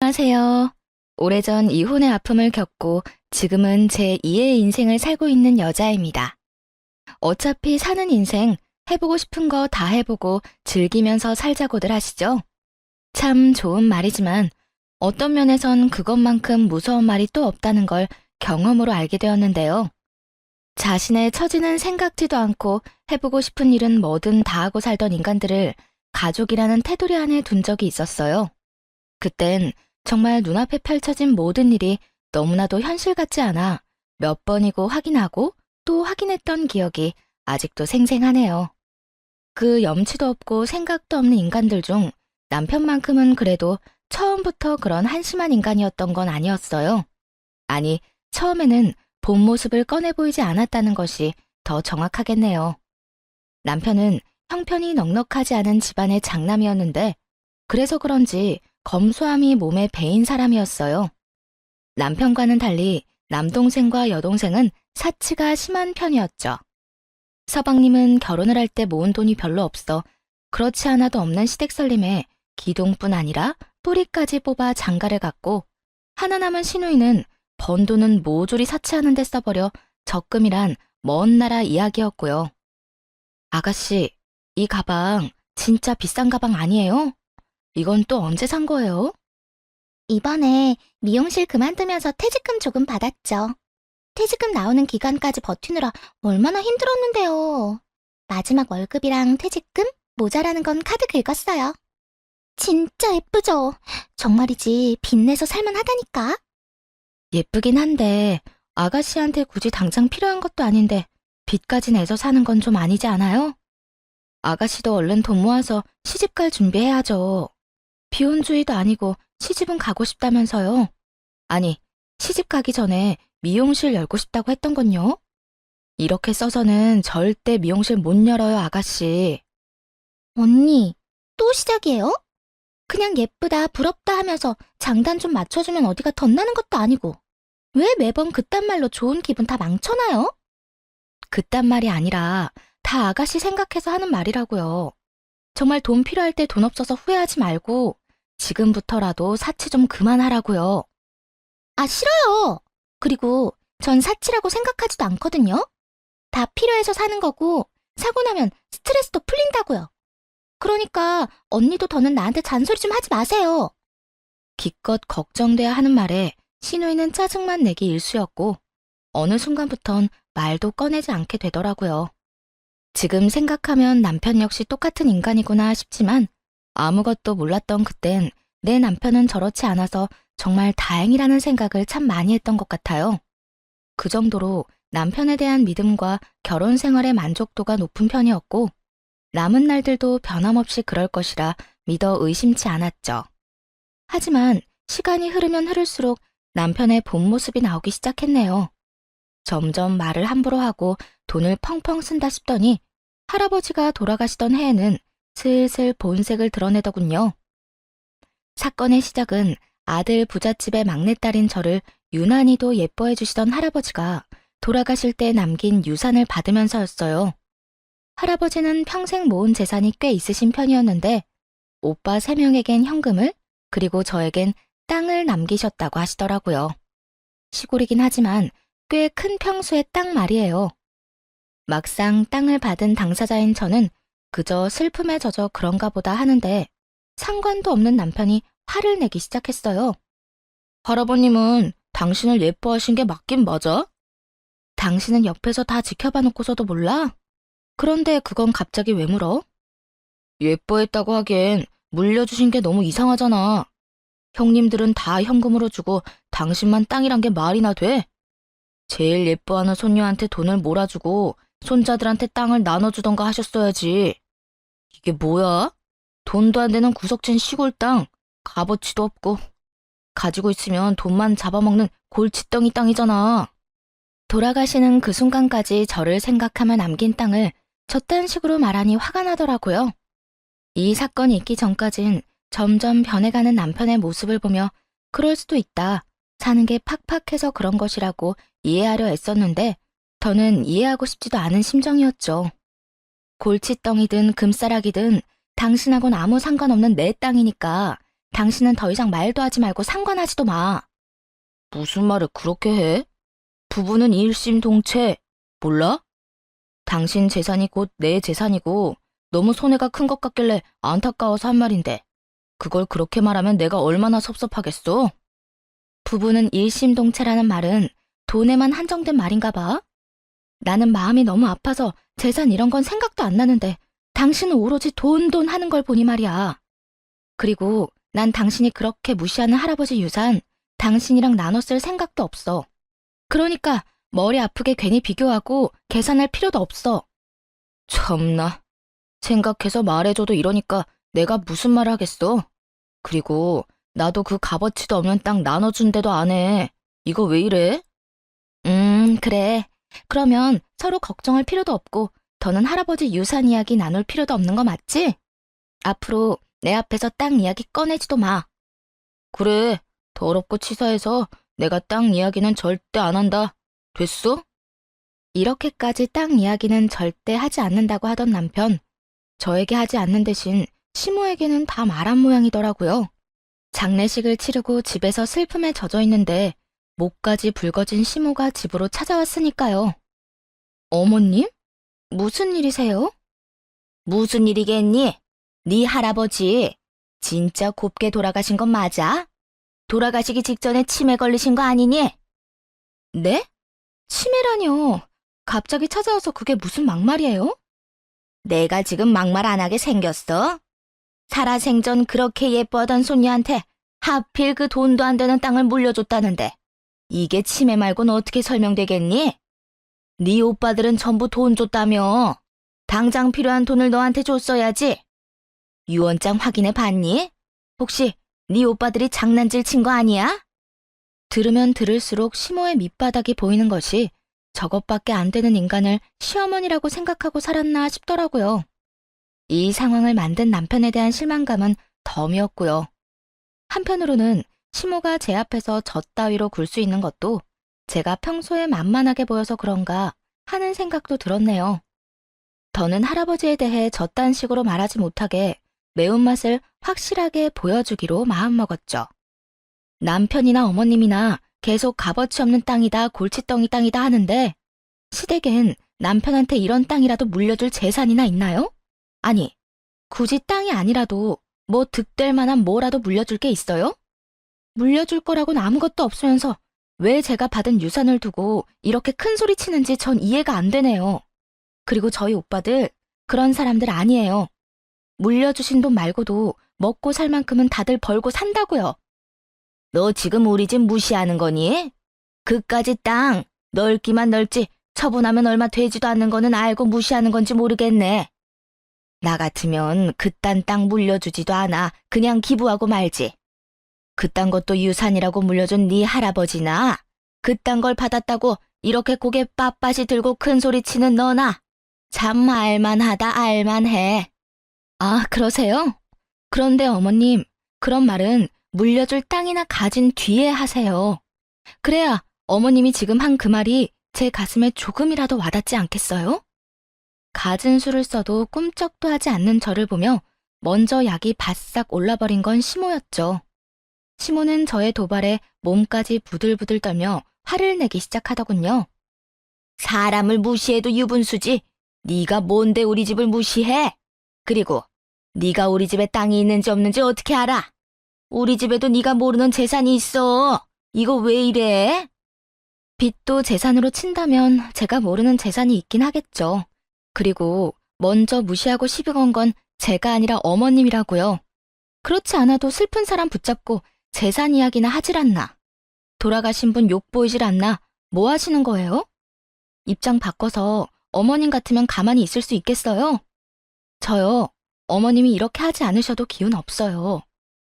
안녕하세요. 오래전 이혼의 아픔을 겪고 지금은 제 2의 인생을 살고 있는 여자입니다. 어차피 사는 인생 해보고 싶은 거 다 해보고 즐기면서 살자고들 하시죠? 참 좋은 말이지만 어떤 면에선 그것만큼 무서운 말이 또 없다는 걸 경험으로 알게 되었는데요. 자신의 처지는 생각지도 않고 해보고 싶은 일은 뭐든 다 하고 살던 인간들을 가족이라는 테두리 안에 둔 적이 있었어요. 그땐 정말 눈앞에 펼쳐진 모든 일이 너무나도 현실 같지 않아 몇 번이고 확인하고 또 확인했던 기억이 아직도 생생하네요. 그 염치도 없고 생각도 없는 인간들 중 남편만큼은 그래도 처음부터 그런 한심한 인간이었던 건 아니었어요. 아니, 처음에는 본 모습을 꺼내 보이지 않았다는 것이 더 정확하겠네요. 남편은 형편이 넉넉하지 않은 집안의 장남이었는데 그래서 그런지 검소함이 몸에 배인 사람이었어요. 남편과는 달리 남동생과 여동생은 사치가 심한 편이었죠. 서방님은 결혼을 할 때 모은 돈이 별로 없어 그렇지 않아도 없는 시댁살림에 기둥뿐 아니라 뿌리까지 뽑아 장가를 갔고 하나 남은 시누이는 번 돈은 모조리 사치하는 데 써버려 적금이란 먼 나라 이야기였고요. 아가씨, 이 가방 진짜 비싼 가방 아니에요? 이건 또 언제 산 거예요? 이번에 미용실 그만두면서 퇴직금 조금 받았죠. 퇴직금 나오는 기간까지 버티느라 얼마나 힘들었는데요. 마지막 월급이랑 퇴직금 모자라는 건 카드 긁었어요. 진짜 예쁘죠? 정말이지 빚내서 살만하다니까. 예쁘긴 한데 아가씨한테 굳이 당장 필요한 것도 아닌데 빚까지 내서 사는 건 좀 아니지 않아요? 아가씨도 얼른 돈 모아서 시집갈 준비해야죠. 비혼주의도 아니고 시집은 가고 싶다면서요. 아니, 시집 가기 전에 미용실 열고 싶다고 했던 건요? 이렇게 써서는 절대 미용실 못 열어요, 아가씨. 언니, 또 시작이에요? 그냥 예쁘다, 부럽다 하면서 장단 좀 맞춰주면 어디가 덧나는 것도 아니고. 왜 매번 그딴 말로 좋은 기분 다 망쳐놔요? 그딴 말이 아니라 다 아가씨 생각해서 하는 말이라고요. 정말 돈 필요할 때 돈 없어서 후회하지 말고 지금부터라도 사치 좀 그만하라고요. 아, 싫어요. 그리고 전 사치라고 생각하지도 않거든요. 다 필요해서 사는 거고, 사고 나면 스트레스도 풀린다고요. 그러니까 언니도 더는 나한테 잔소리 좀 하지 마세요. 기껏 걱정돼야 하는 말에 시누이는 짜증만 내기 일쑤였고 어느 순간부턴 말도 꺼내지 않게 되더라고요. 지금 생각하면 남편 역시 똑같은 인간이구나 싶지만 아무것도 몰랐던 그땐 내 남편은 저렇지 않아서 정말 다행이라는 생각을 참 많이 했던 것 같아요. 그 정도로 남편에 대한 믿음과 결혼 생활의 만족도가 높은 편이었고 남은 날들도 변함없이 그럴 것이라 믿어 의심치 않았죠. 하지만 시간이 흐르면 흐를수록 남편의 본 모습이 나오기 시작했네요. 점점 말을 함부로 하고 돈을 펑펑 쓴다 싶더니 할아버지가 돌아가시던 해에는 슬슬 본색을 드러내더군요. 사건의 시작은 아들 부잣집의 막내딸인 저를 유난히도 예뻐해 주시던 할아버지가 돌아가실 때 남긴 유산을 받으면서였어요. 할아버지는 평생 모은 재산이 꽤 있으신 편이었는데 오빠 3명에겐 현금을 그리고 저에겐 땅을 남기셨다고 하시더라고요. 시골이긴 하지만 꽤 큰 평수의 땅 말이에요. 막상 땅을 받은 당사자인 저는 그저 슬픔에 젖어 그런가 보다 하는데 상관도 없는 남편이 화를 내기 시작했어요. 할아버님은 당신을 예뻐하신 게 맞긴 맞아? 당신은 옆에서 다 지켜봐 놓고서도 몰라? 그런데 그건 갑자기 왜 물어? 예뻐했다고 하기엔 물려주신 게 너무 이상하잖아. 형님들은 다 현금으로 주고 당신만 땅이란 게 말이나 돼? 제일 예뻐하는 손녀한테 돈을 몰아주고 손자들한테 땅을 나눠주던가 하셨어야지. 이게 뭐야? 돈도 안 되는 구석진 시골 땅, 값어치도 없고. 가지고 있으면 돈만 잡아먹는 골칫덩이 땅이잖아. 돌아가시는 그 순간까지 저를 생각하며 남긴 땅을 저딴 식으로 말하니 화가 나더라고요. 이 사건이 있기 전까진 점점 변해가는 남편의 모습을 보며 그럴 수도 있다. 사는 게 팍팍해서 그런 것이라고 이해하려 애썼는데 더는 이해하고 싶지도 않은 심정이었죠. 골칫덩이든 금싸라기든 당신하고는 아무 상관없는 내 땅이니까 당신은 더 이상 말도 하지 말고 상관하지도 마. 무슨 말을 그렇게 해? 부부는 일심동체. 몰라? 당신 재산이 곧 내 재산이고 너무 손해가 큰 것 같길래 안타까워서 한 말인데 그걸 그렇게 말하면 내가 얼마나 섭섭하겠어? 부부는 일심동체라는 말은 돈에만 한정된 말인가 봐. 나는 마음이 너무 아파서 재산 이런 건 생각도 안 나는데 당신은 오로지 돈 하는 걸 보니 말이야. 그리고 난 당신이 그렇게 무시하는 할아버지 유산 당신이랑 나눠 쓸 생각도 없어. 그러니까 머리 아프게 괜히 비교하고 계산할 필요도 없어. 참나. 생각해서 말해줘도 이러니까 내가 무슨 말 하겠어. 그리고 나도 그 값어치도 없는 땅 나눠준대도 안 해. 이거 왜 이래? 그래. 그러면 서로 걱정할 필요도 없고 더는 할아버지 유산 이야기 나눌 필요도 없는 거 맞지? 앞으로 내 앞에서 땅 이야기 꺼내지도 마. 그래. 더럽고 치사해서 내가 땅 이야기는 절대 안 한다. 됐어? 이렇게까지 땅 이야기는 절대 하지 않는다고 하던 남편. 저에게 하지 않는 대신 시모에게는 다 말한 모양이더라고요. 장례식을 치르고 집에서 슬픔에 젖어 있는데 목까지 붉어진 시모가 집으로 찾아왔으니까요. 어머님? 무슨 일이세요? 무슨 일이겠니? 네 할아버지 진짜 곱게 돌아가신 건 맞아? 돌아가시기 직전에 치매 걸리신 거 아니니? 네? 치매라뇨. 갑자기 찾아와서 그게 무슨 막말이에요? 내가 지금 막말 안 하게 생겼어? 살아생전 그렇게 예뻐하던 손녀한테 하필 그 돈도 안 되는 땅을 물려줬다는데 이게 치매 말고는 어떻게 설명되겠니? 네 오빠들은 전부 돈 줬다며. 당장 필요한 돈을 너한테 줬어야지. 유언장 확인해 봤니? 혹시 네 오빠들이 장난질 친 거 아니야? 들으면 들을수록 시모의 밑바닥이 보이는 것이 저것밖에 안 되는 인간을 시어머니라고 생각하고 살았나 싶더라고요. 이 상황을 만든 남편에 대한 실망감은 덤이었고요. 한편으로는 시모가 제 앞에서 젖 따위로 굴 수 있는 것도 제가 평소에 만만하게 보여서 그런가 하는 생각도 들었네요. 더는 할아버지에 대해 저딴 식으로 말하지 못하게 매운맛을 확실하게 보여주기로 마음먹었죠. 남편이나 어머님이나 계속 값어치 없는 땅이다, 골칫덩이 땅이다 하는데 시댁엔 남편한테 이런 땅이라도 물려줄 재산이나 있나요? 아니, 굳이 땅이 아니라도 뭐 득될 만한 뭐라도 물려줄 게 있어요? 물려줄 거라고는 아무것도 없으면서 왜 제가 받은 유산을 두고 이렇게 큰 소리 치는지 전 이해가 안 되네요. 그리고 저희 오빠들 그런 사람들 아니에요. 물려주신 돈 말고도 먹고 살 만큼은 다들 벌고 산다고요. 너 지금 우리 집 무시하는 거니? 그까짓 땅 넓기만 넓지 처분하면 얼마 되지도 않는 거는 알고 무시하는 건지 모르겠네. 나 같으면 그딴 땅 물려주지도 않아. 그냥 기부하고 말지. 그딴 것도 유산이라고 물려준 네 할아버지나 그딴 걸 받았다고 이렇게 고개 빳빳이 들고 큰 소리 치는 너나 참 알만하다 알만해. 아, 그러세요? 그런데 어머님, 그런 말은 물려줄 땅이나 가진 뒤에 하세요. 그래야 어머님이 지금 한 그 말이 제 가슴에 조금이라도 와닿지 않겠어요? 갖은 수를 써도 꿈쩍도 하지 않는 저를 보며 먼저 약이 바싹 올라버린 건 시모였죠. 시모는 저의 도발에 몸까지 부들부들 떨며 화를 내기 시작하더군요. 사람을 무시해도 유분수지. 네가 뭔데 우리 집을 무시해? 그리고 네가 우리 집에 땅이 있는지 없는지 어떻게 알아? 우리 집에도 네가 모르는 재산이 있어. 이거 왜 이래? 빚도 재산으로 친다면 제가 모르는 재산이 있긴 하겠죠. 그리고 먼저 무시하고 시비 건 건 제가 아니라 어머님이라고요. 그렇지 않아도 슬픈 사람 붙잡고 재산 이야기나 하질 않나. 돌아가신 분 욕보이질 않나. 뭐 하시는 거예요? 입장 바꿔서 어머님 같으면 가만히 있을 수 있겠어요? 저요. 어머님이 이렇게 하지 않으셔도 기운 없어요.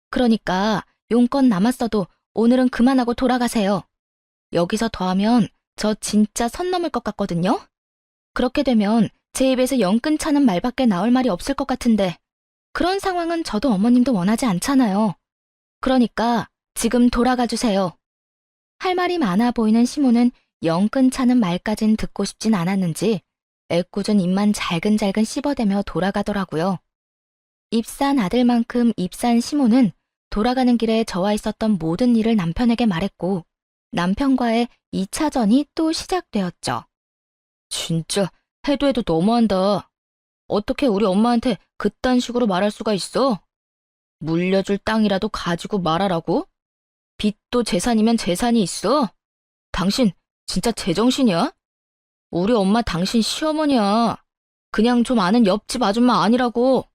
그러니까 용건 남았어도 오늘은 그만하고 돌아가세요. 여기서 더하면 저 진짜 선 넘을 것 같거든요. 그렇게 되면 제 입에서 영끈찮은 말밖에 나올 말이 없을 것 같은데 그런 상황은 저도 어머님도 원하지 않잖아요. 그러니까 지금 돌아가 주세요. 할 말이 많아 보이는 시모는 영끈찮은 말까진 듣고 싶진 않았는지 애꿎은 입만 잘근잘근 씹어대며 돌아가더라고요. 입산 아들만큼 입산 시모는 돌아가는 길에 저와 있었던 모든 일을 남편에게 말했고 남편과의 2차전이 또 시작되었죠. 진짜 해도 해도 너무한다. 어떻게 우리 엄마한테 그딴 식으로 말할 수가 있어? 물려줄 땅이라도 가지고 말하라고? 빚도 재산이면 재산이 있어? 당신 진짜 제정신이야? 우리 엄마 당신 시어머니야. 그냥 좀 아는 옆집 아줌마 아니라고.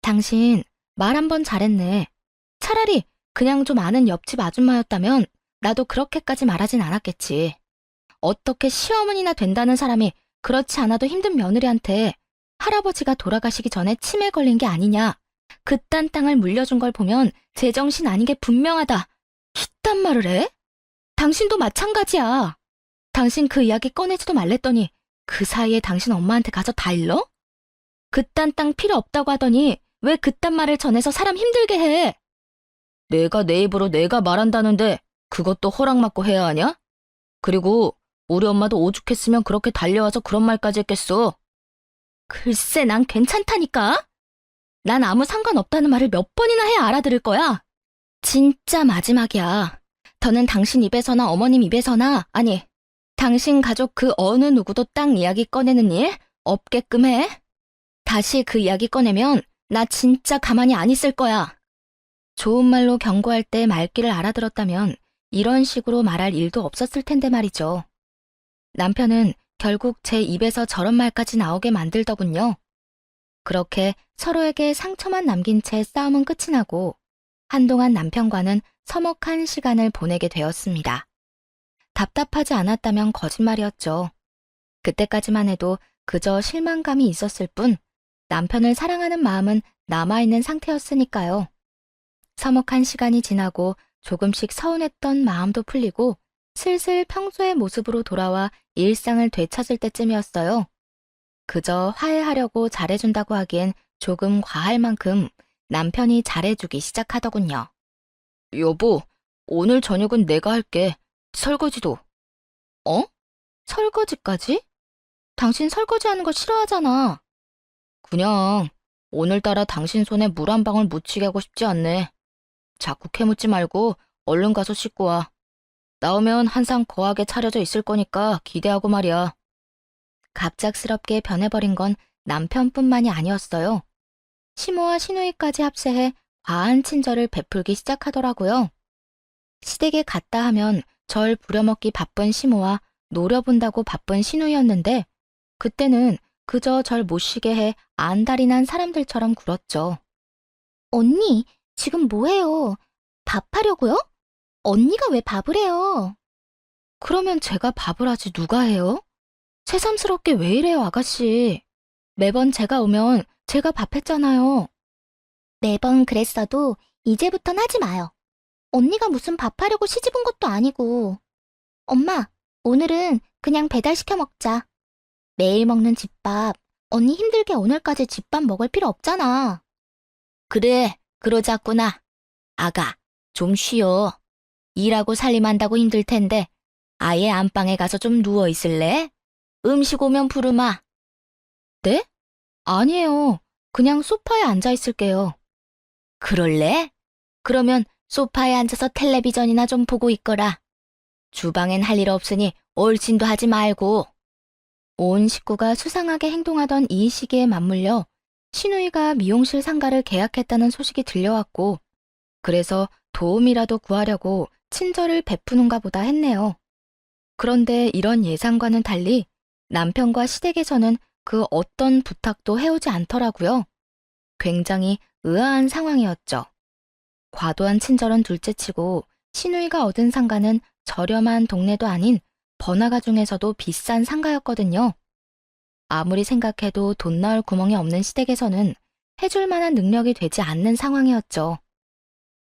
당신 말 한 번 잘했네. 차라리 그냥 좀 아는 옆집 아줌마였다면 나도 그렇게까지 말하진 않았겠지. 어떻게 시어머니나 된다는 사람이 그렇지 않아도 힘든 며느리한테 할아버지가 돌아가시기 전에 치매 걸린 게 아니냐. 그딴 땅을 물려준 걸 보면 제정신 아닌 게 분명하다. 이딴 말을 해? 당신도 마찬가지야. 당신 그 이야기 꺼내지도 말랬더니 그 사이에 당신 엄마한테 가서 다 일러? 그딴 땅 필요 없다고 하더니 왜 그딴 말을 전해서 사람 힘들게 해? 내가 내 입으로 내가 말한다는데 그것도 허락받고 해야 하냐? 그리고 우리 엄마도 오죽했으면 그렇게 달려와서 그런 말까지 했겠어. 글쎄, 난 괜찮다니까? 난 아무 상관없다는 말을 몇 번이나 해야 알아들을 거야. 진짜 마지막이야. 더는 당신 입에서나 어머님 입에서나, 아니, 당신 가족 그 어느 누구도 땅 이야기 꺼내는 일 없게끔 해. 다시 그 이야기 꺼내면 나 진짜 가만히 안 있을 거야. 좋은 말로 경고할 때 말귀를 알아들었다면 이런 식으로 말할 일도 없었을 텐데 말이죠. 남편은 결국 제 입에서 저런 말까지 나오게 만들더군요. 그렇게 서로에게 상처만 남긴 채 싸움은 끝이 나고 한동안 남편과는 서먹한 시간을 보내게 되었습니다. 답답하지 않았다면 거짓말이었죠. 그때까지만 해도 그저 실망감이 있었을 뿐 남편을 사랑하는 마음은 남아있는 상태였으니까요. 서먹한 시간이 지나고 조금씩 서운했던 마음도 풀리고 슬슬 평소의 모습으로 돌아와 일상을 되찾을 때쯤이었어요. 그저 화해하려고 잘해준다고 하기엔 조금 과할 만큼 남편이 잘해주기 시작하더군요. 여보, 오늘 저녁은 내가 할게. 설거지도. 어? 설거지까지? 당신 설거지하는 거 싫어하잖아. 그냥 오늘따라 당신 손에 물 한 방울 묻히게 하고 싶지 않네. 자꾸 캐묻지 말고 얼른 가서 씻고 와. 나오면 한상 거하게 차려져 있을 거니까 기대하고 말이야. 갑작스럽게 변해버린 건 남편뿐만이 아니었어요. 시모와 시누이까지 합세해 과한 친절을 베풀기 시작하더라고요. 시댁에 갔다 하면 절 부려먹기 바쁜 시모와 노려본다고 바쁜 시누이였는데 그때는 그저 절 못 쉬게 해 안달이 난 사람들처럼 굴었죠. 언니, 지금 뭐해요? 밥하려고요? 언니가 왜 밥을 해요? 그러면 제가 밥을 하지 누가 해요? 새삼스럽게 왜 이래요, 아가씨. 매번 제가 오면 제가 밥했잖아요. 매번 그랬어도 이제부턴 하지 마요. 언니가 무슨 밥하려고 시집 온 것도 아니고. 엄마, 오늘은 그냥 배달시켜 먹자. 매일 먹는 집밥, 언니 힘들게 오늘까지 집밥 먹을 필요 없잖아. 그래, 그러자꾸나. 아가, 좀 쉬어. 일하고 살림한다고 힘들 텐데 아예 안방에 가서 좀 누워 있을래? 음식 오면 부르마. 네? 아니에요. 그냥 소파에 앉아 있을게요. 그럴래? 그러면 소파에 앉아서 텔레비전이나 좀 보고 있거라. 주방엔 할 일 없으니 얼씬도 하지 말고. 온 식구가 수상하게 행동하던 이 시기에 맞물려 시누이가 미용실 상가를 계약했다는 소식이 들려왔고 그래서 도움이라도 구하려고 친절을 베푸는가 보다 했네요. 그런데 이런 예상과는 달리 남편과 시댁에서는 그 어떤 부탁도 해오지 않더라고요. 굉장히 의아한 상황이었죠. 과도한 친절은 둘째치고 시누이가 얻은 상가는 저렴한 동네도 아닌 번화가 중에서도 비싼 상가였거든요. 아무리 생각해도 돈 나올 구멍이 없는 시댁에서는 해줄 만한 능력이 되지 않는 상황이었죠.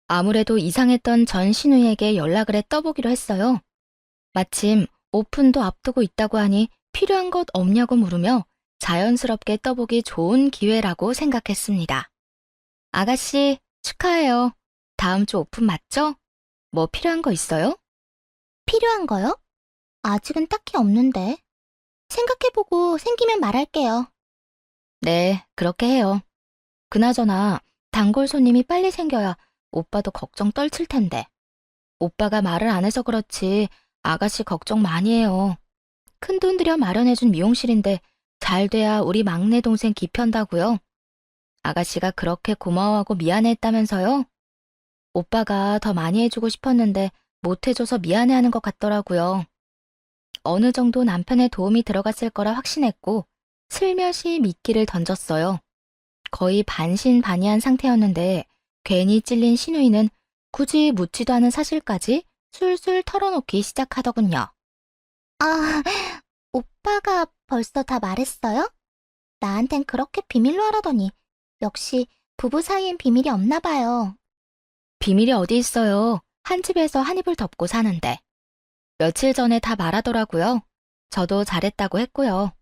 아무래도 이상했던 전 시누이에게 연락을 해 떠보기로 했어요. 마침 오픈도 앞두고 있다고 하니 필요한 것 없냐고 물으며 자연스럽게 떠보기 좋은 기회라고 생각했습니다. 아가씨, 축하해요. 다음 주 오픈 맞죠? 뭐 필요한 거 있어요? 필요한 거요? 아직은 딱히 없는데. 생각해보고 생기면 말할게요. 네, 그렇게 해요. 그나저나 단골 손님이 빨리 생겨야 오빠도 걱정 떨칠 텐데. 오빠가 말을 안 해서 그렇지 아가씨 걱정 많이 해요. 큰돈 들여 마련해준 미용실인데 잘 돼야 우리 막내 동생 기편다고요. 아가씨가 그렇게 고마워하고 미안해했다면서요? 오빠가 더 많이 해주고 싶었는데 못해줘서 미안해하는 것 같더라고요. 어느 정도 남편의 도움이 들어갔을 거라 확신했고 슬며시 미끼를 던졌어요. 거의 반신반의한 상태였는데 괜히 찔린 신우이는 굳이 묻지도 않은 사실까지 술술 털어놓기 시작하더군요. 아, 오빠가 벌써 다 말했어요? 나한텐 그렇게 비밀로 하라더니 역시 부부 사이엔 비밀이 없나 봐요. 비밀이 어디 있어요. 한 집에서 한 입을 덮고 사는데. 며칠 전에 다 말하더라고요. 저도 잘했다고 했고요.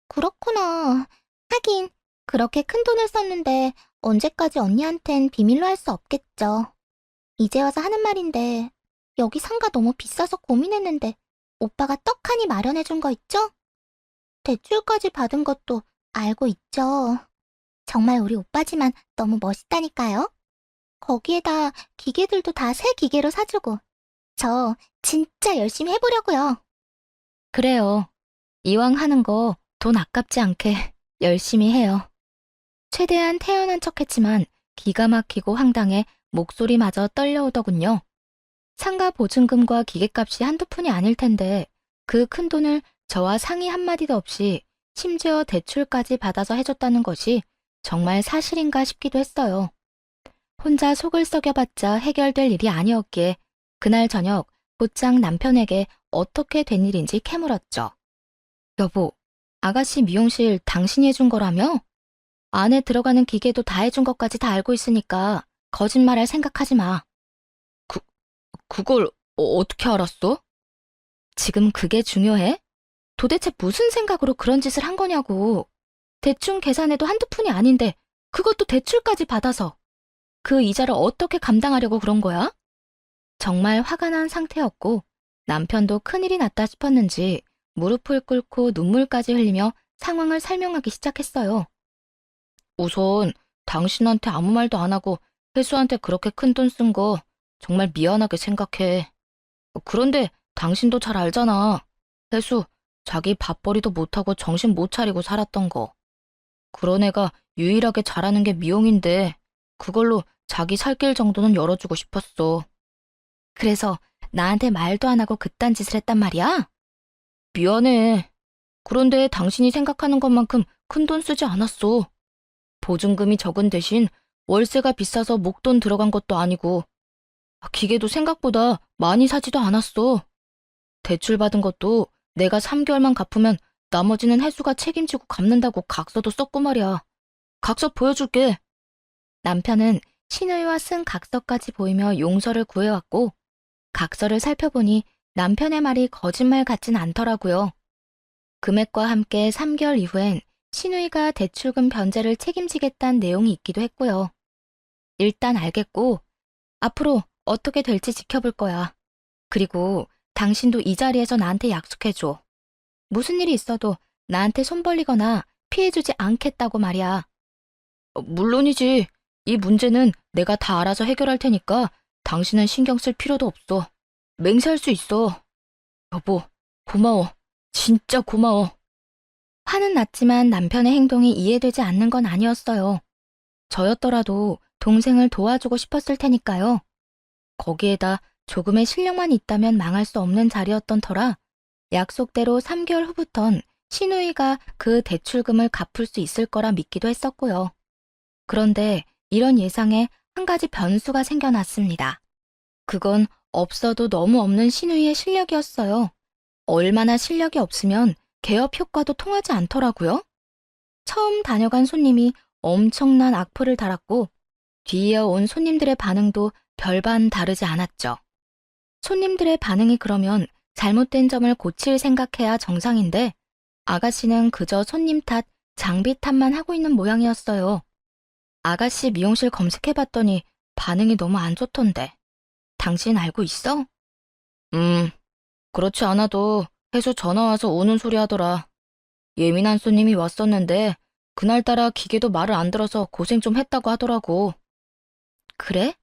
그렇구나. 하긴 그렇게 큰 돈을 썼는데 언제까지 언니한텐 비밀로 할 수 없겠죠. 이제 와서 하는 말인데 여기 상가 너무 비싸서 고민했는데 오빠가 떡하니 마련해준 거 있죠? 대출까지 받은 것도 알고 있죠. 정말 우리 오빠지만 너무 멋있다니까요. 거기에다 기계들도 다 새 기계로 사주고 저 진짜 열심히 해보려고요. 그래요. 이왕 하는 거 돈 아깝지 않게 열심히 해요. 최대한 태연한 척했지만 기가 막히고 황당해 목소리마저 떨려오더군요. 상가 보증금과 기계값이 한두 푼이 아닐 텐데 그 큰 돈을 저와 상의 한마디도 없이 심지어 대출까지 받아서 해줬다는 것이 정말 사실인가 싶기도 했어요. 혼자 속을 썩여봤자 해결될 일이 아니었기에 그날 저녁 곧장 남편에게 어떻게 된 일인지 캐물었죠. 여보, 아가씨 미용실 당신이 해준 거라며? 안에 들어가는 기계도 다 해준 것까지 다 알고 있으니까 거짓말할 생각하지 마. 그걸 어떻게 알았어? 지금 그게 중요해? 도대체 무슨 생각으로 그런 짓을 한 거냐고. 대충 계산해도 한두 푼이 아닌데 그것도 대출까지 받아서. 그 이자를 어떻게 감당하려고 그런 거야? 정말 화가 난 상태였고 남편도 큰일이 났다 싶었는지 무릎을 꿇고 눈물까지 흘리며 상황을 설명하기 시작했어요. 우선 당신한테 아무 말도 안 하고 혜수한테 그렇게 큰 돈 쓴 거 정말 미안하게 생각해. 그런데 당신도 잘 알잖아. 혜수, 자기 밥벌이도 못하고 정신 못 차리고 살았던 거. 그런 애가 유일하게 잘하는 게 미용인데 그걸로 자기 살 길 정도는 열어주고 싶었어. 그래서 나한테 말도 안 하고 그딴 짓을 했단 말이야? 미안해. 그런데 당신이 생각하는 것만큼 큰 돈 쓰지 않았어. 보증금이 적은 대신 월세가 비싸서 목돈 들어간 것도 아니고 기계도 생각보다 많이 사지도 않았어. 대출받은 것도 내가 3개월만 갚으면 나머지는 혜수가 책임지고 갚는다고 각서도 썼고 말이야. 각서 보여줄게. 남편은 신우이와 쓴 각서까지 보이며 용서를 구해왔고 각서를 살펴보니 남편의 말이 거짓말 같진 않더라고요. 금액과 함께 3개월 이후엔 신우이가 대출금 변제를 책임지겠다는 내용이 있기도 했고요. 일단 알겠고 앞으로 어떻게 될지 지켜볼 거야. 그리고 당신도 이 자리에서 나한테 약속해줘. 무슨 일이 있어도 나한테 손 벌리거나 피해주지 않겠다고 말이야. 물론이지. 이 문제는 내가 다 알아서 해결할 테니까 당신은 신경 쓸 필요도 없어. 맹세할 수 있어. 여보, 고마워. 진짜 고마워. 화는 났지만 남편의 행동이 이해되지 않는 건 아니었어요. 저였더라도 동생을 도와주고 싶었을 테니까요. 거기에다 조금의 실력만 있다면 망할 수 없는 자리였던 터라 약속대로 3개월 후부턴 신우이가 그 대출금을 갚을 수 있을 거라 믿기도 했었고요. 그런데 이런 예상에 한 가지 변수가 생겨났습니다. 그건 없어도 너무 없는 신우이의 실력이었어요. 얼마나 실력이 없으면 개업 효과도 통하지 않더라고요. 처음 다녀간 손님이 엄청난 악플을 달았고 뒤이어 온 손님들의 반응도 별반 다르지 않았죠. 손님들의 반응이 그러면 잘못된 점을 고칠 생각해야 정상인데 아가씨는 그저 손님 탓, 장비 탓만 하고 있는 모양이었어요. 아가씨 미용실 검색해봤더니 반응이 너무 안 좋던데. 당신 알고 있어? 그렇지 않아도 혜수 전화 와서 우는 소리 하더라. 예민한 손님이 왔었는데 그날따라 기계도 말을 안 들어서 고생 좀 했다고 하더라고. 그래?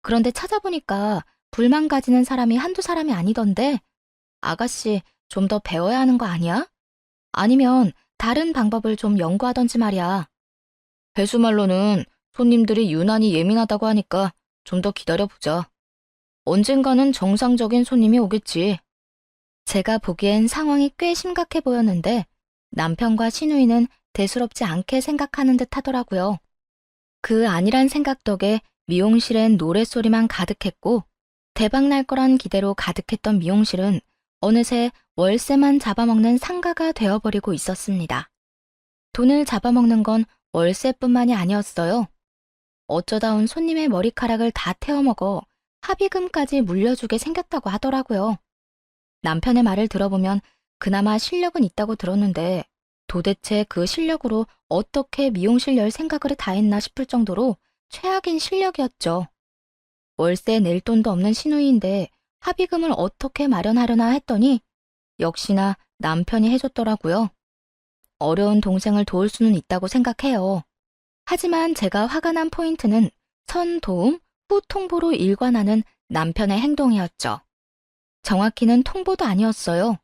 그런데 찾아보니까 불만 가지는 사람이 한두 사람이 아니던데, 아가씨 좀 더 배워야 하는 거 아니야? 아니면 다른 방법을 좀 연구하던지 말이야. 회수 말로는 손님들이 유난히 예민하다고 하니까 좀 더 기다려보자. 언젠가는 정상적인 손님이 오겠지. 제가 보기엔 상황이 꽤 심각해 보였는데 남편과 시누이는 대수롭지 않게 생각하는 듯 하더라고요. 그 안일한 생각 덕에 미용실엔 노랫소리만 가득했고 대박 날 거란 기대로 가득했던 미용실은 어느새 월세만 잡아먹는 상가가 되어버리고 있었습니다. 돈을 잡아먹는 건 월세뿐만이 아니었어요. 어쩌다 온 손님의 머리카락을 다 태워먹어 합의금까지 물려주게 생겼다고 하더라고요. 남편의 말을 들어보면 그나마 실력은 있다고 들었는데 도대체 그 실력으로 어떻게 미용실 열 생각을 다 했나 싶을 정도로 최악인 실력이었죠. 월세 낼 돈도 없는 시누이인데 합의금을 어떻게 마련하려나 했더니 역시나 남편이 해줬더라고요. 어려운 동생을 도울 수는 있다고 생각해요. 하지만 제가 화가 난 포인트는 선 도움, 후 통보로 일관하는 남편의 행동이었죠. 정확히는 통보도 아니었어요.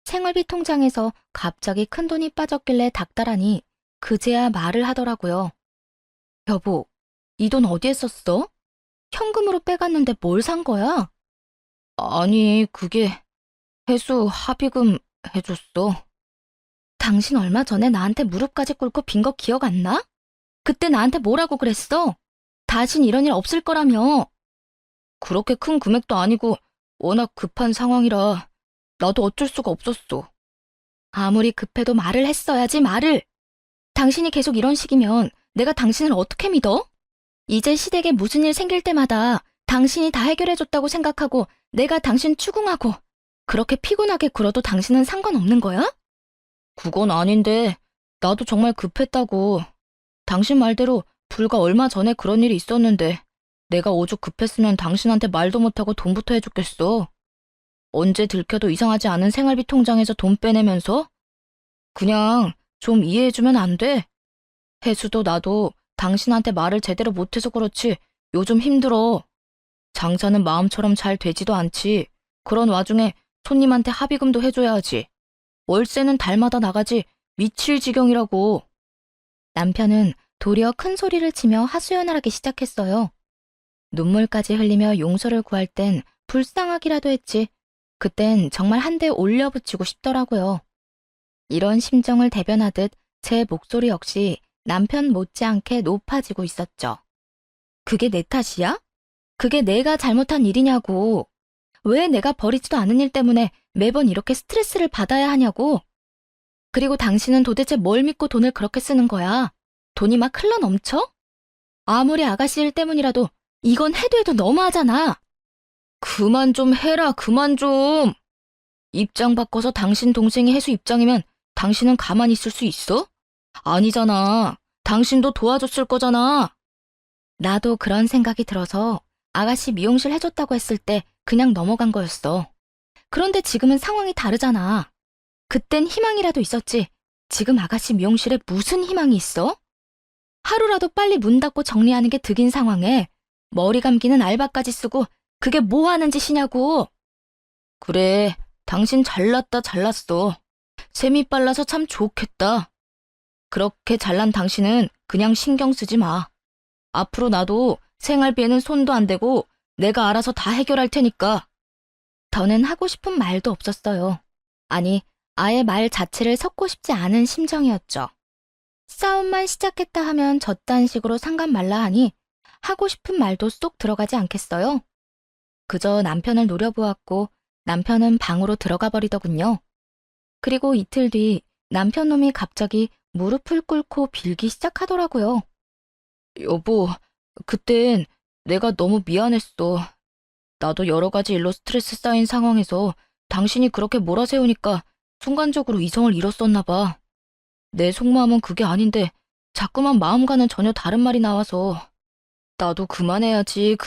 생활비 통장에서 갑자기 큰돈이 빠졌길래 닥달하니 그제야 말을 하더라고요. 여보, 이 돈 어디에 썼어? 현금으로 빼갔는데 뭘 산 거야? 아니, 그게 회수 합의금 해줬어. 당신 얼마 전에 나한테 무릎까지 꿇고 빈 거 기억 안 나? 그때 나한테 뭐라고 그랬어? 다신 이런 일 없을 거라며. 그렇게 큰 금액도 아니고 워낙 급한 상황이라 나도 어쩔 수가 없었어. 아무리 급해도 말을 했어야지, 말을. 당신이 계속 이런 식이면 내가 당신을 어떻게 믿어? 이제 시댁에 무슨 일 생길 때마다 당신이 다 해결해줬다고 생각하고 내가 당신 추궁하고 그렇게 피곤하게 굴어도 당신은 상관없는 거야? 그건 아닌데 나도 정말 급했다고. 당신 말대로 불과 얼마 전에 그런 일이 있었는데 내가 오죽 급했으면 당신한테 말도 못하고 돈부터 해줬겠어. 언제 들켜도 이상하지 않은 생활비 통장에서 돈 빼내면서? 그냥 좀 이해해주면 안 돼? 혜수도 나도 당신한테 말을 제대로 못해서 그렇지 요즘 힘들어. 장사는 마음처럼 잘 되지도 않지. 그런 와중에 손님한테 합의금도 해줘야 하지. 월세는 달마다 나가지 미칠 지경이라고. 남편은 도리어 큰 소리를 치며 하소연을 하기 시작했어요. 눈물까지 흘리며 용서를 구할 땐 불쌍하기라도 했지. 그땐 정말 한 대 올려붙이고 싶더라고요. 이런 심정을 대변하듯 제 목소리 역시 남편 못지않게 높아지고 있었죠. 그게 내 탓이야? 그게 내가 잘못한 일이냐고. 왜 내가 버리지도 않은 일 때문에 매번 이렇게 스트레스를 받아야 하냐고. 그리고 당신은 도대체 뭘 믿고 돈을 그렇게 쓰는 거야? 돈이 막 흘러 넘쳐? 아무리 아가씨 일 때문이라도 이건 해도 해도 너무하잖아. 그만 좀 해라, 그만 좀. 입장 바꿔서 당신 동생이 해수 입장이면 당신은 가만히 있을 수 있어? 아니잖아. 당신도 도와줬을 거잖아. 나도 그런 생각이 들어서 아가씨 미용실 해줬다고 했을 때 그냥 넘어간 거였어. 그런데 지금은 상황이 다르잖아. 그땐 희망이라도 있었지. 지금 아가씨 미용실에 무슨 희망이 있어? 하루라도 빨리 문 닫고 정리하는 게 득인 상황에 머리 감기는 알바까지 쓰고 그게 뭐 하는 짓이냐고. 그래, 당신 잘났다 잘났어. 셈이 빨라서 참 좋겠다. 그렇게 잘난 당신은 그냥 신경 쓰지 마. 앞으로 나도 생활비에는 손도 안 대고 내가 알아서 다 해결할 테니까. 더는 하고 싶은 말도 없었어요. 아니, 아예 말 자체를 섞고 싶지 않은 심정이었죠. 싸움만 시작했다 하면 저딴 식으로 상관 말라 하니 하고 싶은 말도 쏙 들어가지 않겠어요? 그저 남편을 노려보았고 남편은 방으로 들어가 버리더군요. 그리고 이틀 뒤 남편 놈이 갑자기 무릎을 꿇고 빌기 시작하더라고요. 여보, 그땐 내가 너무 미안했어. 나도 여러 가지 일로 스트레스 쌓인 상황에서 당신이 그렇게 몰아세우니까 순간적으로 이성을 잃었었나 봐. 내 속마음은 그게 아닌데 자꾸만 마음과는 전혀 다른 말이 나와서 나도 그만해야지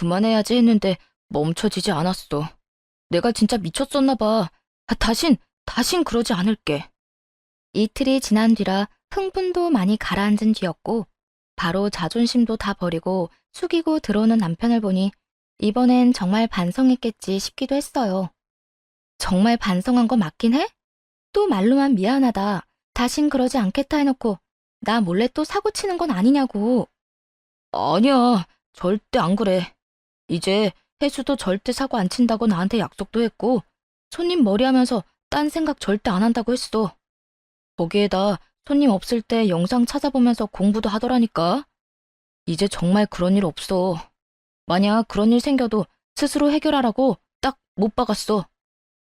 했는데 멈춰지지 않았어. 내가 진짜 미쳤었나 봐. 다신 그러지 않을게. 이틀이 지난 뒤라 흥분도 많이 가라앉은 뒤였고 바로 자존심도 다 버리고 숙이고 들어오는 남편을 보니 이번엔 정말 반성했겠지 싶기도 했어요. 정말 반성한 거 맞긴 해? 또 말로만 미안하다, 다신 그러지 않겠다 해놓고 나 몰래 또 사고 치는 건 아니냐고. 아니야, 절대 안 그래. 이제 혜수도 절대 사고 안 친다고 나한테 약속도 했고, 손님 머리하면서 딴 생각 절대 안 한다고 했어. 거기에다 손님 없을 때 영상 찾아보면서 공부도 하더라니까. 이제 정말 그런 일 없어. 만약 그런 일 생겨도 스스로 해결하라고 딱 못 박았어.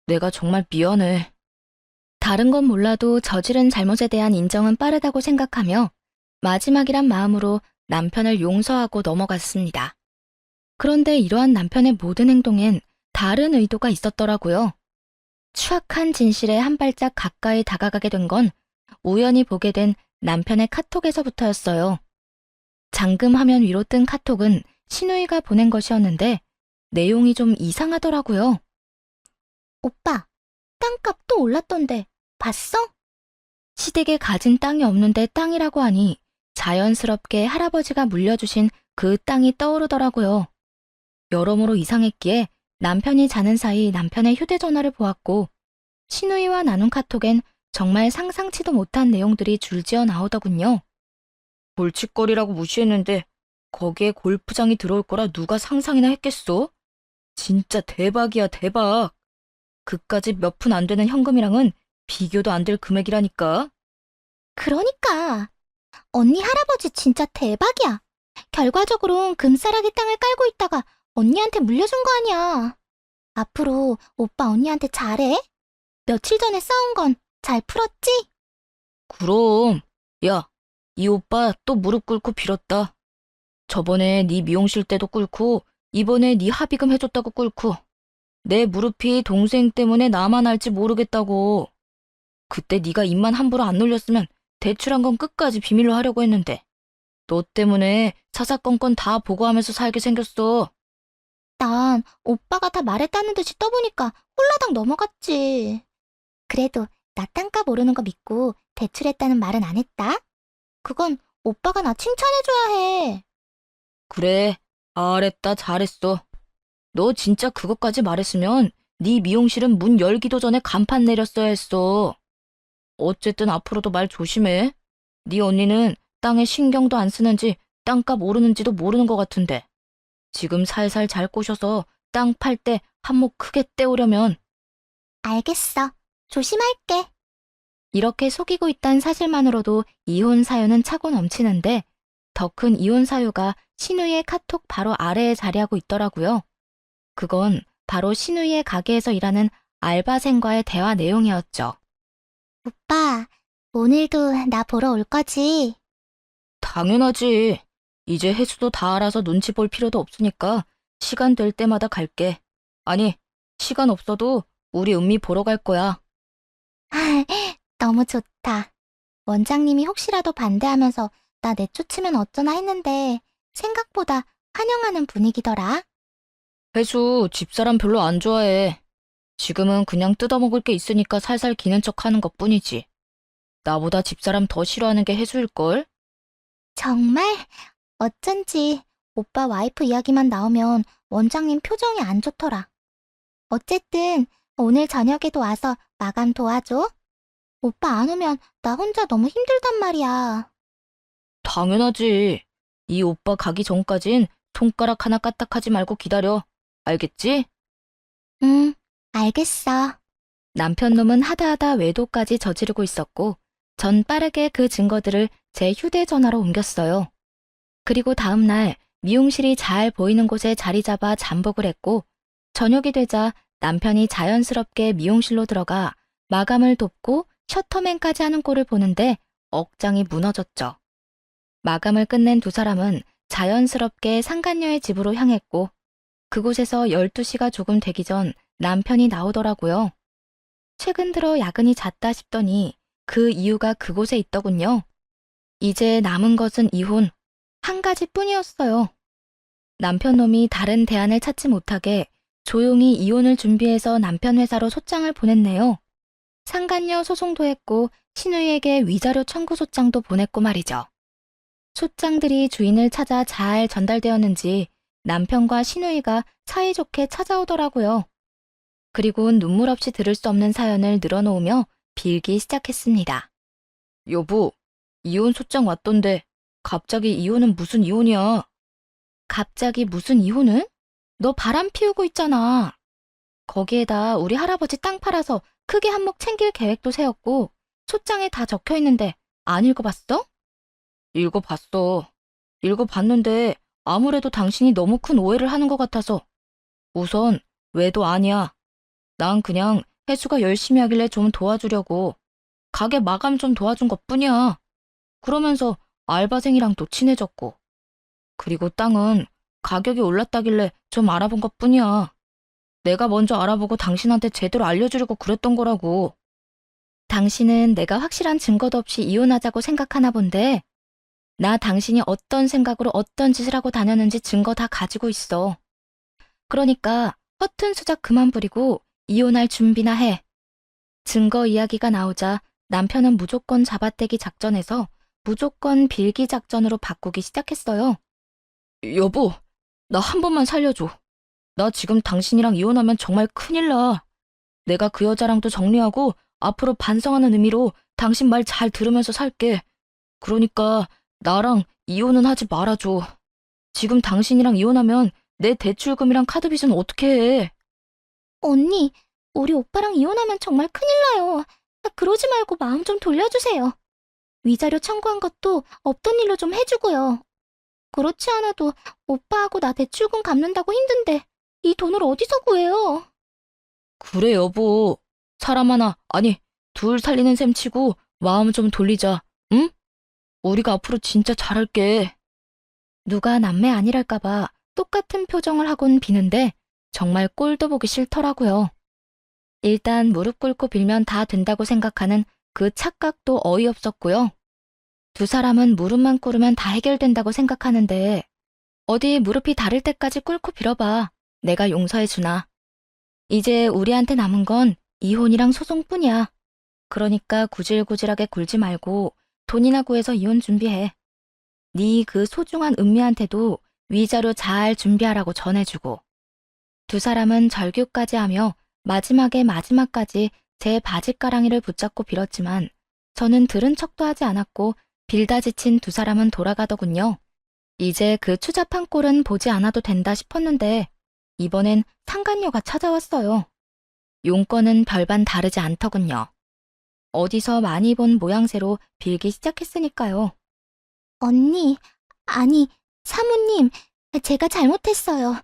내가 정말 미안해. 다른 건 몰라도 저지른 잘못에 대한 인정은 빠르다고 생각하며 마지막이란 마음으로 남편을 용서하고 넘어갔습니다. 그런데 이러한 남편의 모든 행동엔 다른 의도가 있었더라고요. 추악한 진실에 한 발짝 가까이 다가가게 된 건 우연히 보게 된 남편의 카톡에서부터였어요. 잠금 화면 위로 뜬 카톡은 신우이가 보낸 것이었는데 내용이 좀 이상하더라고요. 오빠, 땅값 또 올랐던데 봤어? 시댁에 가진 땅이 없는데 땅이라고 하니 자연스럽게 할아버지가 물려주신 그 땅이 떠오르더라고요. 여러모로 이상했기에 남편이 자는 사이 남편의 휴대전화를 보았고 신우이와 나눈 카톡엔 정말 상상치도 못한 내용들이 줄지어 나오더군요. 골칫거리라고 무시했는데 거기에 골프장이 들어올 거라 누가 상상이나 했겠어? 진짜 대박이야, 대박. 그까짓 몇 푼 안 되는 현금이랑은 비교도 안 될 금액이라니까. 그러니까 언니 할아버지 진짜 대박이야. 결과적으로는 금싸라기 땅을 깔고 있다가 언니한테 물려준 거 아니야. 앞으로 오빠 언니한테 잘해. 며칠 전에 싸운 건 잘 풀었지? 그럼. 야, 이 오빠 또 무릎 꿇고 빌었다. 저번에 네 미용실 때도 꿇고 이번에 네 합의금 해줬다고 꿇고 내 무릎이 동생 때문에 나만 알지 모르겠다고. 그때 네가 입만 함부로 안 놀렸으면 대출한 건 끝까지 비밀로 하려고 했는데 너 때문에 사사건건 다 보고하면서 살게 생겼어. 난 오빠가 다 말했다는 듯이 떠보니까 홀라당 넘어갔지. 그래도 나 땅값 오르는 거 믿고 대출했다는 말은 안 했다. 그건 오빠가 나 칭찬해줘야 해. 그래, 알았다, 잘했어. 너 진짜 그것까지 말했으면 네 미용실은 문 열기도 전에 간판 내렸어야 했어. 어쨌든 앞으로도 말 조심해. 네 언니는 땅에 신경도 안 쓰는지 땅값 오르는지도 모르는 것 같은데. 지금 살살 잘 꼬셔서 땅 팔 때 한몫 크게 떼오려면. 알겠어. 조심할게. 이렇게 속이고 있다는 사실만으로도 이혼 사유는 차고 넘치는데 더 큰 이혼 사유가 신우이의 카톡 바로 아래에 자리하고 있더라고요. 그건 바로 신우이의 가게에서 일하는 알바생과의 대화 내용이었죠. 오빠, 오늘도 나 보러 올 거지? 당연하지. 이제 혜수도 다 알아서 눈치 볼 필요도 없으니까 시간 될 때마다 갈게. 아니, 시간 없어도 우리 은미 보러 갈 거야. 너무 좋다. 원장님이 혹시라도 반대하면서 나 내쫓으면 어쩌나 했는데 생각보다 환영하는 분위기더라. 혜수 집사람 별로 안 좋아해. 지금은 그냥 뜯어먹을 게 있으니까 살살 기는 척 하는 것뿐이지. 나보다 집사람 더 싫어하는 게 혜수일걸? 정말? 어쩐지 오빠 와이프 이야기만 나오면 원장님 표정이 안 좋더라. 어쨌든 오늘 저녁에도 와서 마감 도와줘. 오빠 안 오면 나 혼자 너무 힘들단 말이야. 당연하지. 이 오빠 가기 전까진 손가락 하나 까딱하지 말고 기다려. 알겠지? 응, 알겠어. 남편 놈은 하다하다 외도까지 저지르고 있었고 전 빠르게 그 증거들을 제 휴대전화로 옮겼어요. 그리고 다음 날 미용실이 잘 보이는 곳에 자리 잡아 잠복을 했고 저녁이 되자 남편이 자연스럽게 미용실로 들어가 마감을 돕고 셔터맨까지 하는 꼴을 보는데 억장이 무너졌죠. 마감을 끝낸 두 사람은 자연스럽게 상간녀의 집으로 향했고 그곳에서 12시가 조금 되기 전 남편이 나오더라고요. 최근 들어 야근이 잦다 싶더니 그 이유가 그곳에 있더군요. 이제 남은 것은 이혼 한 가지뿐이었어요. 남편 놈이 다른 대안을 찾지 못하게 조용히 이혼을 준비해서 남편 회사로 소장을 보냈네요. 상간녀 소송도 했고 신우이에게 위자료 청구 소장도 보냈고 말이죠. 소장들이 주인을 찾아 잘 전달되었는지 남편과 시누이가 사이좋게 찾아오더라고요. 그리고 눈물 없이 들을 수 없는 사연을 늘어놓으며 빌기 시작했습니다. 여보, 이혼 소장 왔던데 갑자기 이혼은 무슨 이혼이야? 갑자기 무슨 이혼은? 너 바람 피우고 있잖아. 거기에다 우리 할아버지 땅 팔아서 크게 한몫 챙길 계획도 세웠고 소장에 다 적혀 있는데 안 읽어봤어? 읽어봤어. 읽어봤는데 아무래도 당신이 너무 큰 오해를 하는 것 같아서. 우선 왜도 아니야. 난 그냥 혜수가 열심히 하길래 좀 도와주려고 가게 마감 좀 도와준 것뿐이야. 그러면서 알바생이랑 또 친해졌고. 그리고 땅은 가격이 올랐다길래 좀 알아본 것뿐이야. 내가 먼저 알아보고 당신한테 제대로 알려주려고 그랬던 거라고. 당신은 내가 확실한 증거도 없이 이혼하자고 생각하나 본데 나 당신이 어떤 생각으로 어떤 짓을 하고 다녔는지 증거 다 가지고 있어. 그러니까 허튼 수작 그만 부리고 이혼할 준비나 해. 증거 이야기가 나오자 남편은 무조건 잡아떼기 작전에서 무조건 빌기 작전으로 바꾸기 시작했어요. 여보, 나 한 번만 살려줘. 나 지금 당신이랑 이혼하면 정말 큰일 나. 내가 그 여자랑도 정리하고 앞으로 반성하는 의미로 당신 말 잘 들으면서 살게. 그러니까 나랑 이혼은 하지 말아줘. 지금 당신이랑 이혼하면 내 대출금이랑 카드빚은 어떻게 해? 언니, 우리 오빠랑 이혼하면 정말 큰일 나요. 그러지 말고 마음 좀 돌려주세요. 위자료 청구한 것도 없던 일로 좀 해주고요. 그렇지 않아도 오빠하고 나 대출금 갚는다고 힘든데 이 돈을 어디서 구해요? 그래 여보. 사람 하나, 아니 둘 살리는 셈 치고 마음 좀 돌리자. 응? 우리가 앞으로 진짜 잘할게. 누가 남매 아니랄까봐 똑같은 표정을 하곤 비는데 정말 꼴도 보기 싫더라고요. 일단 무릎 꿇고 빌면 다 된다고 생각하는 그 착각도 어이없었고요. 두 사람은 무릎만 꿇으면 다 해결된다고 생각하는데 어디 무릎이 닳을 때까지 꿇고 빌어봐. 내가 용서해주나. 이제 우리한테 남은 건 이혼이랑 소송뿐이야. 그러니까 구질구질하게 굴지 말고 돈이나 구해서 이혼 준비해. 네 그 소중한 은미한테도 위자료 잘 준비하라고 전해주고. 두 사람은 절규까지 하며 마지막까지 제 바짓가랑이를 붙잡고 빌었지만 저는 들은 척도 하지 않았고 빌다 지친 두 사람은 돌아가더군요. 이제 그 추잡한 꼴은 보지 않아도 된다 싶었는데 이번엔 상간녀가 찾아왔어요. 용건은 별반 다르지 않더군요. 어디서 많이 본 모양새로 빌기 시작했으니까요. 언니, 아니, 사모님, 제가 잘못했어요.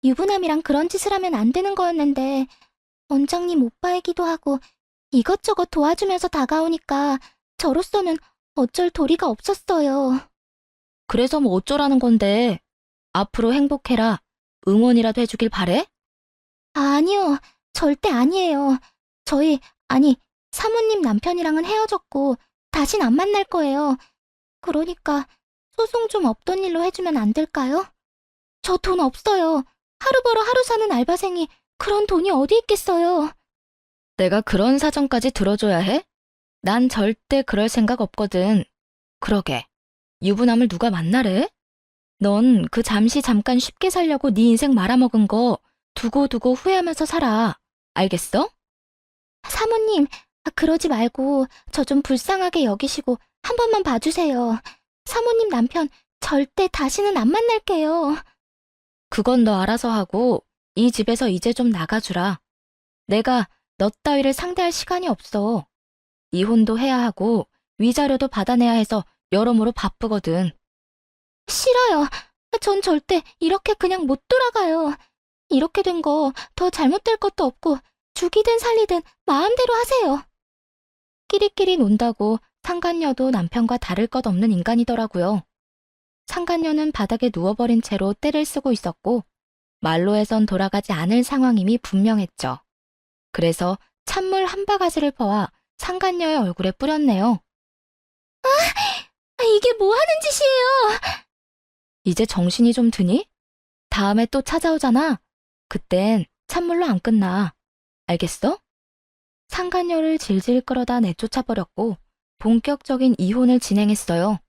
유부남이랑 그런 짓을 하면 안 되는 거였는데 원장님 오빠이기도 하고 이것저것 도와주면서 다가오니까 저로서는 어쩔 도리가 없었어요. 그래서 뭐 어쩌라는 건데. 앞으로 행복해라. 응원이라도 해주길 바래? 아니요, 절대 아니에요. 아니, 사모님 남편이랑은 헤어졌고 다신 안 만날 거예요. 그러니까 소송 좀 없던 일로 해주면 안 될까요? 저 돈 없어요. 하루 벌어 하루 사는 알바생이 그런 돈이 어디 있겠어요. 내가 그런 사정까지 들어줘야 해? 난 절대 그럴 생각 없거든. 그러게. 유부남을 누가 만나래? 넌 그 잠깐 쉽게 살려고 네 인생 말아먹은 거 두고두고 후회하면서 살아. 알겠어? 사모님, 그러지 말고 저 좀 불쌍하게 여기시고 한 번만 봐주세요. 사모님 남편 절대 다시는 안 만날게요. 그건 너 알아서 하고 이 집에서 이제 좀 나가주라. 내가 너 따위를 상대할 시간이 없어. 이혼도 해야 하고 위자료도 받아내야 해서 여러모로 바쁘거든. 싫어요. 전 절대 이렇게 그냥 못 돌아가요. 이렇게 된 거 더 잘못될 것도 없고 죽이든 살리든 마음대로 하세요. 끼리끼리 논다고 상간녀도 남편과 다를 것 없는 인간이더라고요. 상간녀는 바닥에 누워버린 채로 떼를 쓰고 있었고 말로 해선 돌아가지 않을 상황임이 분명했죠. 그래서 찬물 한 바가지를 퍼와 상간녀의 얼굴에 뿌렸네요. 이게 뭐 하는 짓이에요? 이제 정신이 좀 드니? 다음에 또 찾아오잖아. 그땐 찬물로 안 끝나. 알겠어? 상간녀를 질질 끌어다 내쫓아버렸고 본격적인 이혼을 진행했어요.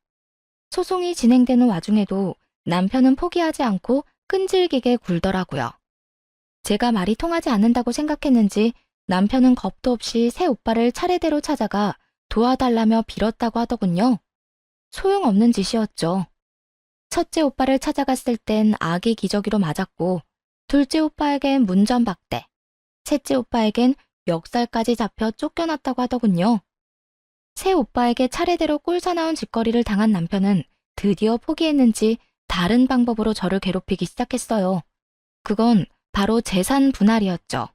소송이 진행되는 와중에도 남편은 포기하지 않고 끈질기게 굴더라고요. 제가 말이 통하지 않는다고 생각했는지 남편은 겁도 없이 새 오빠를 차례대로 찾아가 도와달라며 빌었다고 하더군요. 소용없는 짓이었죠. 첫째 오빠를 찾아갔을 땐 아기 기저귀로 맞았고, 둘째 오빠에겐 문전박대, 셋째 오빠에겐 멱살까지 잡혀 쫓겨났다고 하더군요. 새 오빠에게 차례대로 꼴사나운 짓거리를 당한 남편은 드디어 포기했는지 다른 방법으로 저를 괴롭히기 시작했어요. 그건 바로 재산 분할이었죠.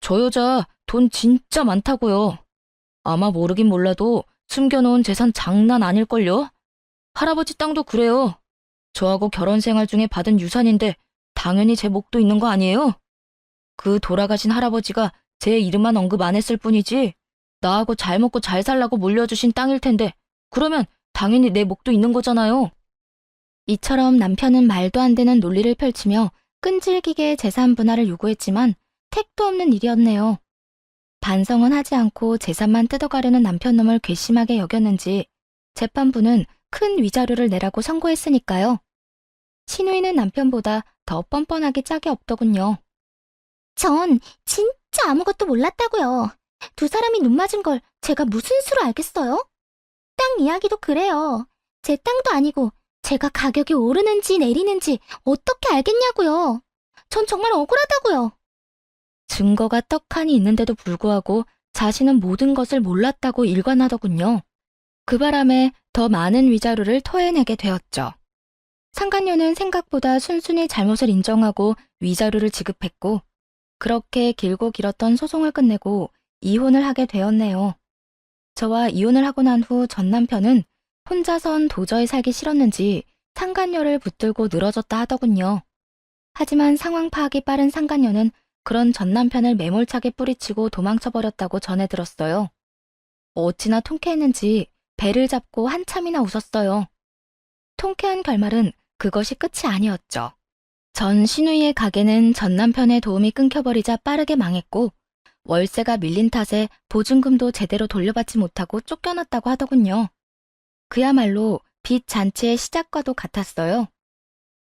저 여자 돈 진짜 많다고요. 아마 모르긴 몰라도 숨겨놓은 재산 장난 아닐걸요? 할아버지 땅도 그래요. 저하고 결혼 생활 중에 받은 유산인데 당연히 제 몫도 있는 거 아니에요? 그 돌아가신 할아버지가 제 이름만 언급 안 했을 뿐이지 나하고 잘 먹고 잘 살라고 물려주신 땅일 텐데 그러면 당연히 내 몫도 있는 거잖아요. 이처럼 남편은 말도 안 되는 논리를 펼치며 끈질기게 재산 분할을 요구했지만 택도 없는 일이었네요. 반성은 하지 않고 재산만 뜯어가려는 남편놈을 괘씸하게 여겼는지 재판부는 큰 위자료를 내라고 선고했으니까요. 신우이는 남편보다 더 뻔뻔하기 짝이 없더군요. 전 진짜 아무것도 몰랐다고요. 두 사람이 눈 맞은 걸 제가 무슨 수로 알겠어요? 땅 이야기도 그래요. 제 땅도 아니고 제가 가격이 오르는지 내리는지 어떻게 알겠냐고요. 전 정말 억울하다고요. 증거가 떡하니 있는데도 불구하고 자신은 모든 것을 몰랐다고 일관하더군요. 그 바람에 더 많은 위자료를 토해내게 되었죠. 상간녀는 생각보다 순순히 잘못을 인정하고 위자료를 지급했고 그렇게 길고 길었던 소송을 끝내고 이혼을 하게 되었네요. 저와 이혼을 하고 난 후 전 남편은 혼자선 도저히 살기 싫었는지 상간녀를 붙들고 늘어졌다 하더군요. 하지만 상황 파악이 빠른 상간녀는 그런 전 남편을 매몰차게 뿌리치고 도망쳐버렸다고 전해 들었어요. 어찌나 통쾌했는지 배를 잡고 한참이나 웃었어요. 통쾌한 결말은 그것이 끝이 아니었죠. 전 신우이의 가게는 전 남편의 도움이 끊겨버리자 빠르게 망했고 월세가 밀린 탓에 보증금도 제대로 돌려받지 못하고 쫓겨났다고 하더군요. 그야말로 빚 잔치의 시작과도 같았어요.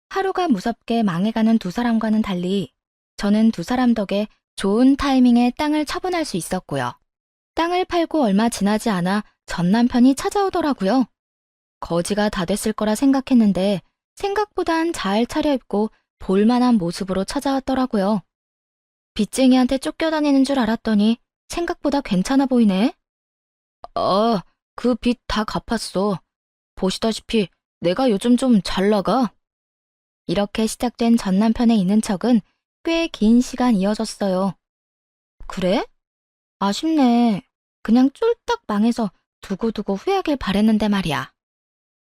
하루가 무섭게 망해가는 두 사람과는 달리 저는 두 사람 덕에 좋은 타이밍에 땅을 처분할 수 있었고요. 땅을 팔고 얼마 지나지 않아 전 남편이 찾아오더라고요. 거지가 다 됐을 거라 생각했는데 생각보단 잘 차려입고 볼만한 모습으로 찾아왔더라고요. 빚쟁이한테 쫓겨다니는 줄 알았더니 생각보다 괜찮아 보이네. 그 빚 다 갚았어. 보시다시피 내가 요즘 좀 잘 나가. 이렇게 시작된 전 남편의 있는 척은 꽤 긴 시간 이어졌어요. 그래? 아쉽네. 그냥 쫄딱 망해서 두고두고 후회하길 바랬는데 말이야.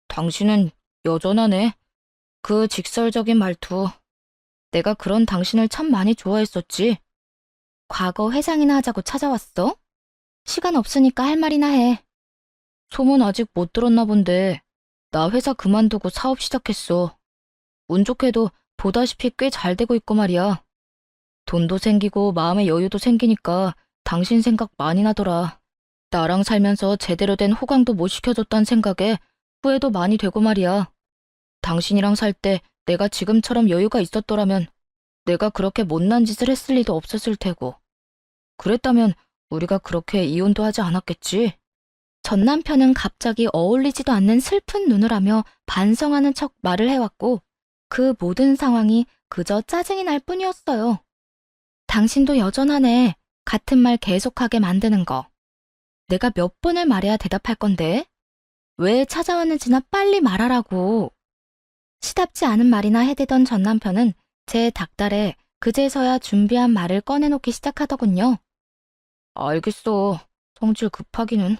당신은 여전하네. 그 직설적인 말투. 내가 그런 당신을 참 많이 좋아했었지. 과거 회상이나 하자고 찾아왔어? 시간 없으니까 할 말이나 해. 소문 아직 못 들었나 본데 나 회사 그만두고 사업 시작했어. 운 좋게도 보다시피 꽤 잘 되고 있고 말이야. 돈도 생기고 마음의 여유도 생기니까 당신 생각 많이 나더라. 나랑 살면서 제대로 된 호강도 못 시켜줬단 생각에 후회도 많이 되고 말이야. 당신이랑 살 때 내가 지금처럼 여유가 있었더라면 내가 그렇게 못난 짓을 했을 리도 없었을 테고. 그랬다면 우리가 그렇게 이혼도 하지 않았겠지. 전 남편은 갑자기 어울리지도 않는 슬픈 눈을 하며 반성하는 척 말을 해왔고 그 모든 상황이 그저 짜증이 날 뿐이었어요. 당신도 여전하네. 같은 말 계속하게 만드는 거. 내가 몇 번을 말해야 대답할 건데? 왜 찾아왔는지나 빨리 말하라고. 시답지 않은 말이나 해대던 전 남편은 제 닭달에 그제서야 준비한 말을 꺼내놓기 시작하더군요. 알겠어. 성질 급하기는.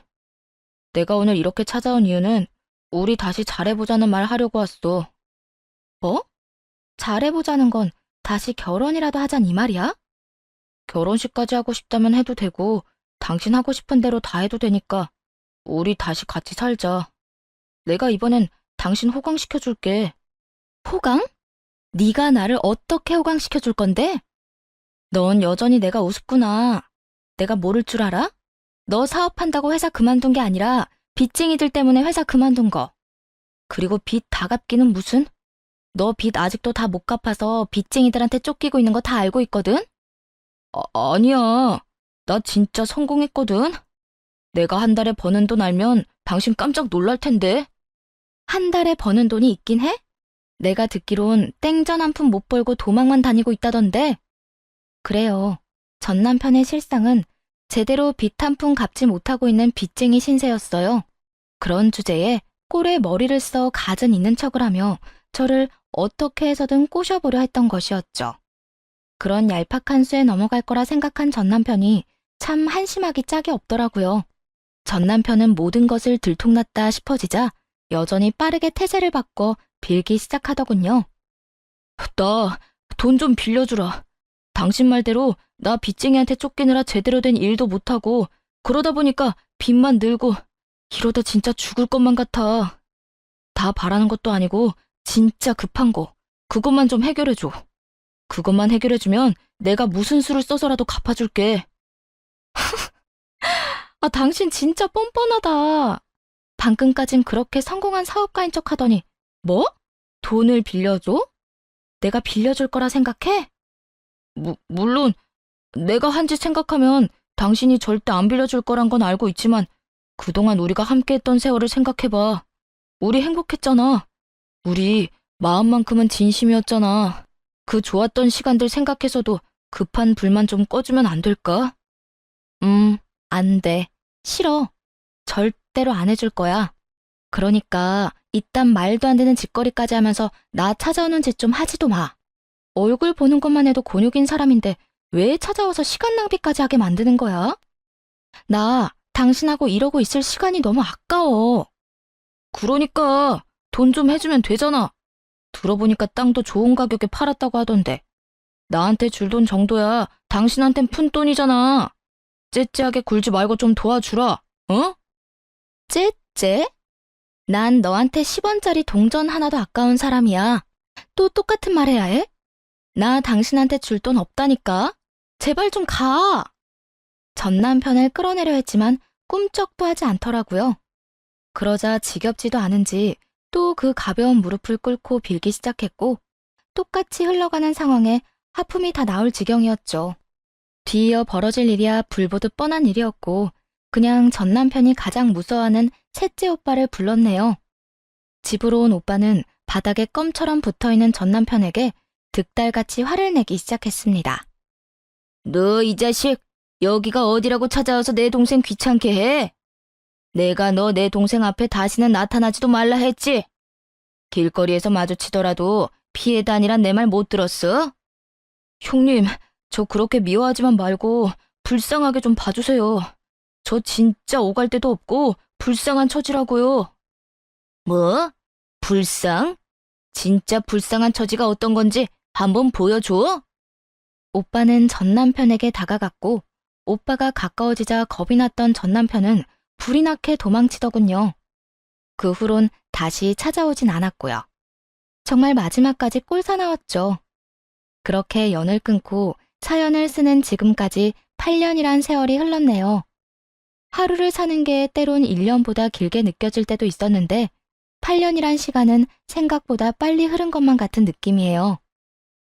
내가 오늘 이렇게 찾아온 이유는 우리 다시 잘해보자는 말 하려고 왔어. 뭐? 잘해보자는 건 다시 결혼이라도 하잔 이 말이야? 결혼식까지 하고 싶다면 해도 되고 당신 하고 싶은 대로 다 해도 되니까 우리 다시 같이 살자. 내가 이번엔 당신 호강시켜줄게. 호강? 네가 나를 어떻게 호강시켜줄 건데? 넌 여전히 내가 우습구나. 내가 모를 줄 알아? 너 사업한다고 회사 그만둔 게 아니라 빚쟁이들 때문에 회사 그만둔 거. 그리고 빚 다 갚기는 무슨? 너 빚 아직도 다 못 갚아서 빚쟁이들한테 쫓기고 있는 거 다 알고 있거든? 아니야. 나 진짜 성공했거든. 내가 한 달에 버는 돈 알면 당신 깜짝 놀랄 텐데. 한 달에 버는 돈이 있긴 해? 내가 듣기론 땡전 한 푼 못 벌고 도망만 다니고 있다던데. 그래요. 전 남편의 실상은 제대로 빚 한 푼 갚지 못하고 있는 빚쟁이 신세였어요. 그런 주제에 꼴에 머리를 써 갖은 있는 척을 하며 저를 어떻게 해서든 꼬셔보려 했던 것이었죠. 그런 얄팍한 수에 넘어갈 거라 생각한 전 남편이 참 한심하기 짝이 없더라고요. 전 남편은 모든 것을 들통났다 싶어지자 여전히 빠르게 태세를 바꿔 빌기 시작하더군요. 나 돈 좀 빌려주라. 당신 말대로 나 빚쟁이한테 쫓기느라 제대로 된 일도 못하고 그러다 보니까 빚만 늘고 이러다 진짜 죽을 것만 같아. 다 바라는 것도 아니고 진짜 급한 거 그것만 좀 해결해줘. 그것만 해결해주면 내가 무슨 수를 써서라도 갚아줄게. 당신 진짜 뻔뻔하다. 방금까진 그렇게 성공한 사업가인 척 하더니 뭐? 돈을 빌려줘? 내가 빌려줄 거라 생각해? 물론 내가 한 짓 생각하면 당신이 절대 안 빌려줄 거란 건 알고 있지만 그동안 우리가 함께했던 세월을 생각해봐. 우리 행복했잖아. 우리 마음만큼은 진심이었잖아. 그 좋았던 시간들 생각해서도 급한 불만 좀 꺼주면 안 될까? 안 돼. 싫어. 절대로 안 해줄 거야. 그러니까 이딴 말도 안 되는 짓거리까지 하면서 나 찾아오는 짓 좀 하지도 마. 얼굴 보는 것만 해도 곤욕인 사람인데 왜 찾아와서 시간 낭비까지 하게 만드는 거야? 나 당신하고 이러고 있을 시간이 너무 아까워. 그러니까 돈 좀 해주면 되잖아. 들어보니까 땅도 좋은 가격에 팔았다고 하던데. 나한테 줄 돈 정도야 당신한텐 푼돈이잖아. 째째하게 굴지 말고 좀 도와주라. 어? 째째? 난 너한테 10원짜리 동전 하나도 아까운 사람이야. 또 똑같은 말 해야 해? 나 당신한테 줄 돈 없다니까. 제발 좀 가. 전 남편을 끌어내려 했지만 꿈쩍도 하지 않더라고요. 그러자 지겹지도 않은지 또 그 가벼운 무릎을 꿇고 빌기 시작했고 똑같이 흘러가는 상황에 하품이 다 나올 지경이었죠. 뒤이어 벌어질 일이야 불보듯 뻔한 일이었고 그냥 전 남편이 가장 무서워하는 셋째 오빠를 불렀네요. 집으로 온 오빠는 바닥에 껌처럼 붙어있는 전 남편에게 득달같이 화를 내기 시작했습니다. 너 이 자식, 여기가 어디라고 찾아와서 내 동생 귀찮게 해? 내가 너 내 동생 앞에 다시는 나타나지도 말라 했지? 길거리에서 마주치더라도 피해 다니란 내 말 못 들었어? 형님, 저 그렇게 미워하지만 말고 불쌍하게 좀 봐주세요. 저 진짜 오갈 데도 없고 불쌍한 처지라고요. 뭐? 불쌍? 진짜 불쌍한 처지가 어떤 건지 한번 보여줘? 오빠는 전 남편에게 다가갔고 오빠가 가까워지자 겁이 났던 전 남편은 불이 나게 도망치더군요. 그 후론 다시 찾아오진 않았고요. 정말 마지막까지 꼴사나웠죠. 그렇게 연을 끊고 사연을 쓰는 지금까지 8년이란 세월이 흘렀네요. 하루를 사는 게 때론 1년보다 길게 느껴질 때도 있었는데 8년이란 시간은 생각보다 빨리 흐른 것만 같은 느낌이에요.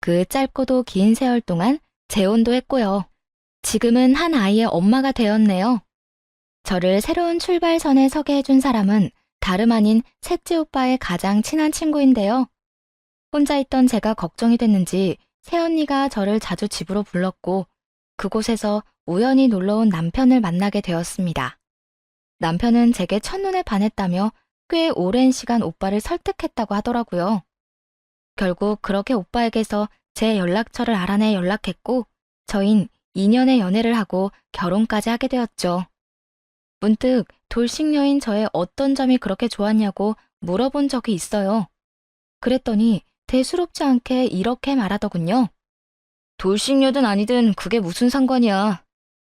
그 짧고도 긴 세월 동안 재혼도 했고요. 지금은 한 아이의 엄마가 되었네요. 저를 새로운 출발선에 서게 해준 사람은 다름 아닌 셋째 오빠의 가장 친한 친구인데요. 혼자 있던 제가 걱정이 됐는지 새언니가 저를 자주 집으로 불렀고 그곳에서 우연히 놀러온 남편을 만나게 되었습니다. 남편은 제게 첫눈에 반했다며 꽤 오랜 시간 오빠를 설득했다고 하더라고요. 결국 그렇게 오빠에게서 제 연락처를 알아내 연락했고 저흰 2년의 연애를 하고 결혼까지 하게 되었죠. 문득 돌싱녀인 저의 어떤 점이 그렇게 좋았냐고 물어본 적이 있어요. 그랬더니 대수롭지 않게 이렇게 말하더군요. 돌싱녀든 아니든 그게 무슨 상관이야.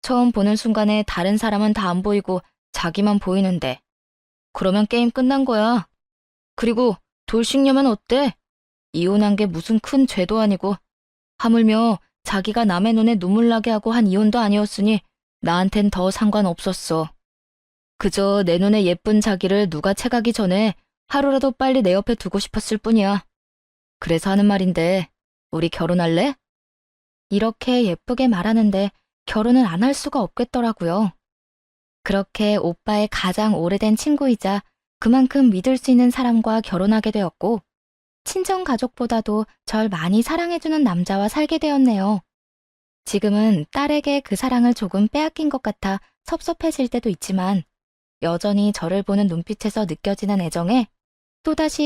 처음 보는 순간에 다른 사람은 다 안 보이고 자기만 보이는데. 그러면 게임 끝난 거야. 그리고 돌싱녀면 어때? 이혼한 게 무슨 큰 죄도 아니고 하물며 자기가 남의 눈에 눈물 나게 하고 한 이혼도 아니었으니 나한텐 더 상관없었어. 그저 내 눈에 예쁜 자기를 누가 채가기 전에 하루라도 빨리 내 옆에 두고 싶었을 뿐이야. 그래서 하는 말인데, 우리 결혼할래? 이렇게 예쁘게 말하는데 결혼을 안 할 수가 없겠더라고요. 그렇게 오빠의 가장 오래된 친구이자 그만큼 믿을 수 있는 사람과 결혼하게 되었고, 친정 가족보다도 절 많이 사랑해주는 남자와 살게 되었네요. 지금은 딸에게 그 사랑을 조금 빼앗긴 것 같아 섭섭해질 때도 있지만, 여전히 저를 보는 눈빛에서 느껴지는 애정에 또다시